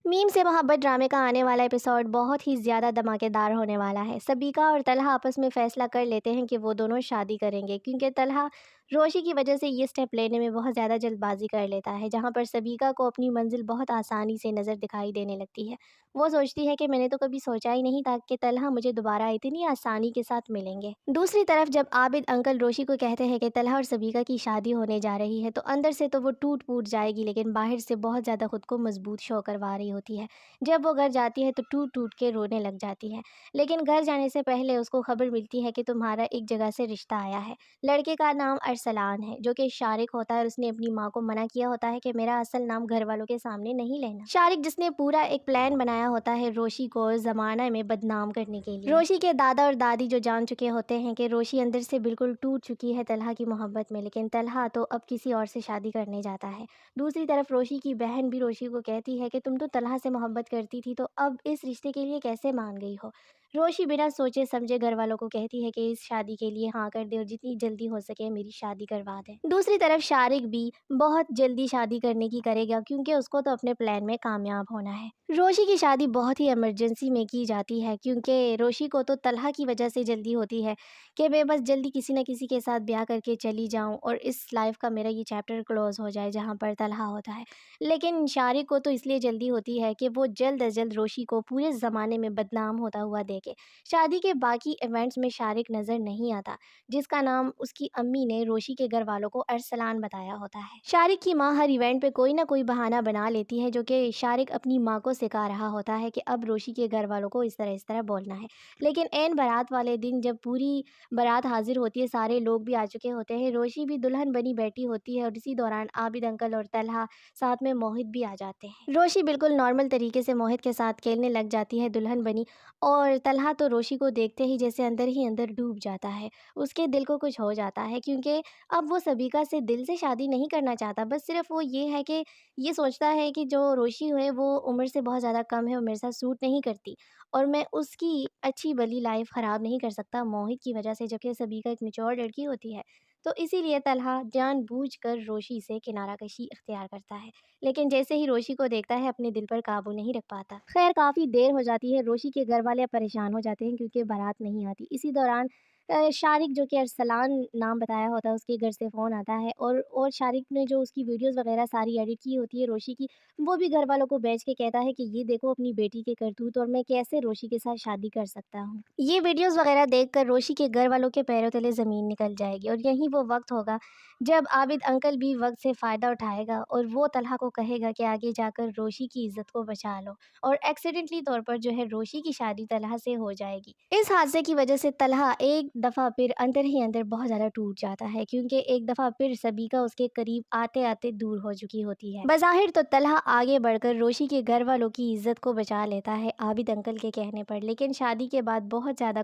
Meme से मोहब्बत ड्रामे का आने वाला एपिसोड बहुत ही ज़्यादा धमाकेदार होने वाला है। सबीका और तलहा आपस में फ़ैसला कर लेते हैं कि वो दोनों शादी करेंगे, क्योंकि तलहा रोशी की वजह से ये स्टेप लेने में बहुत ज़्यादा जल्दबाजी कर लेता है, जहाँ पर सबीका को अपनी मंजिल बहुत आसानी से नज़र दिखाई देने लगती है। वो सोचती है कि मैंने तो कभी सोचा ही नहीं था कि तलहा मुझे दोबारा इतनी आसानी के साथ मिलेंगे। दूसरी तरफ जब आबिद अंकल रोशी को कहते हैं कि तलहा और सबीका की शादी होने जा रही है, तो अंदर से तो वो टूट फूट जाएगी, लेकिन बाहर से बहुत ज़्यादा खुद को मजबूत शो करवा रही होती है। जब वो घर जाती है तो टूट टूट के रोने लग जाती है। लेकिन घर जाने से पहले उसको खबर मिलती है कि तुम्हारा एक जगह से रिश्ता आया है। लड़के का नाम अरसलान है, जो कि शारिक होता है, और उसने अपनी माँ को मना किया होता है कि मेरा असल नाम घर वालों के सामने नहीं लेना। शारिक जिसने पूरा एक प्लान बनाया होता है रोशी को जमाना में बदनाम करने के लिए। रोशी के दादा और दादी जो जान चुके होते हैं कि रोशी अंदर से बिल्कुल टूट चुकी है तलहा की मोहब्बत में, लेकिन तलहा तो अब किसी और से शादी करने जाता है। दूसरी तरफ रोशी की बहन भी रोशी को कहती है कि तुम तो तलहा से मोहब्बत करती थी, तो अब इस रिश्ते के लिए कैसे मान गई हो। रोशी बिना सोचे समझे घर वालों को कहती है कि इस शादी के लिए हाँ कर दे और जितनी जल्दी हो सके मेरी शादी करवा दे। दूसरी तरफ शारिक भी बहुत जल्दी शादी करने की करेगा, क्योंकि उसको तो अपने प्लान में कामयाब होना है। रोशी की शादी बहुत ही इमरजेंसी में की जाती है, क्योंकि रोशी को तो तलहा की वजह से जल्दी होती है कि मैं बस जल्दी किसी न किसी के साथ ब्याह करके चली जाऊं और इस लाइफ का मेरा ये चैप्टर क्लोज हो जाए जहां पर तलहा होता है। लेकिन शारिक को तो इसलिए जल्दी होती है कि वो जल्द अज जल्द रोशी को पूरे ज़माने में बदनाम होता हुआ देखे। शादी के बाकी इवेंट्स में शारिक नज़र नहीं आता, जिसका नाम उसकी अम्मी ने रोशी के घर वालों को अरसलान बताया होता है। शारिक की माँ हर इवेंट पे कोई ना कोई बहाना बना लेती है, जो कि शारिक अपनी माँ को सिखा रहा होता है कि अब रोशी के घर वालों को इस तरह बोलना है। लेकिन एन बारात वाले दिन जब पूरी बारात हाजिर होती है, सारे लोग भी आ चुके होते हैं, रोशी भी दुल्हन बनी बैठी होती है, और इसी दौरान आबिद अंकल और तलहा साथ में मोहित भी आ जाते हैं। रोशी बिल्कुल नॉर्मल तरीके से मोहित के साथ खेलने लग जाती है दुल्हन बनी, और तलहा तो रोशी को देखते ही अंदर डूब जाता है। उसके दिल को कुछ हो जाता है, क्योंकि अब वो सबीका से दिल से शादी नहीं करना चाहता, बस सिर्फ वो ये है कि ये सोचता है कि जो रोशी है वो उम्र से बहुत ज़्यादा कम है और मेरे साथ सूट नहीं करती, और मैं उसकी अच्छी भली लाइफ ख़राब नहीं कर सकता मोहित की वजह से, जबकि सबीका एक मैच्योर लड़की होती है। तो इसीलिए तलहा जानबूझकर रोशी से किनारा कशी इख्तियार करता है। लेकिन जैसे ही रोशी को देखता है अपने दिल पर काबू नहीं रख पाता। खैर काफ़ी देर हो जाती है, रोशी के घर वाले परेशान हो जाते हैं क्योंकि बारात नहीं आती। इसी दौरान शारिक जो कि अरसलान नाम बताया होता है, उसके घर से फ़ोन आता है, और शारिक ने जो उसकी वीडियोज़ वगैरह सारी एडिट की होती है रोशी की, वो भी घर वालों को भेज के कहता है कि ये देखो अपनी बेटी के करतूत, और मैं कैसे रोशी के साथ शादी कर सकता हूँ। ये वीडियोज़ वगैरह देखकर रोशी के घर वालों के पैरों तले ज़मीन निकल जाएगी, और यही वो वक्त होगा जब आबिद अंकल भी वक्त से फ़ायदा उठाएगा और वो तलहा को कहेगा कि आगे जाकर रोशी की इज्जत को बचा लो, और एक्सीडेंटली तौर पर जो है रोशी की शादी तलहा से हो जाएगी। इस हादसे की वजह से तलहा एक दफ़ा फिर अंदर ही अंदर बहुत ज़्यादा टूट जाता है, क्योंकि एक दफ़ा फिर सबीका उसके करीब आते आते दूर हो चुकी होती है। बज़ाहिर तो तलहा आगे बढ़कर रोशी के घर वालों की इज्जत को बचा लेता है आबिद अंकल के कहने पर, लेकिन शादी के बाद बहुत ज़्यादा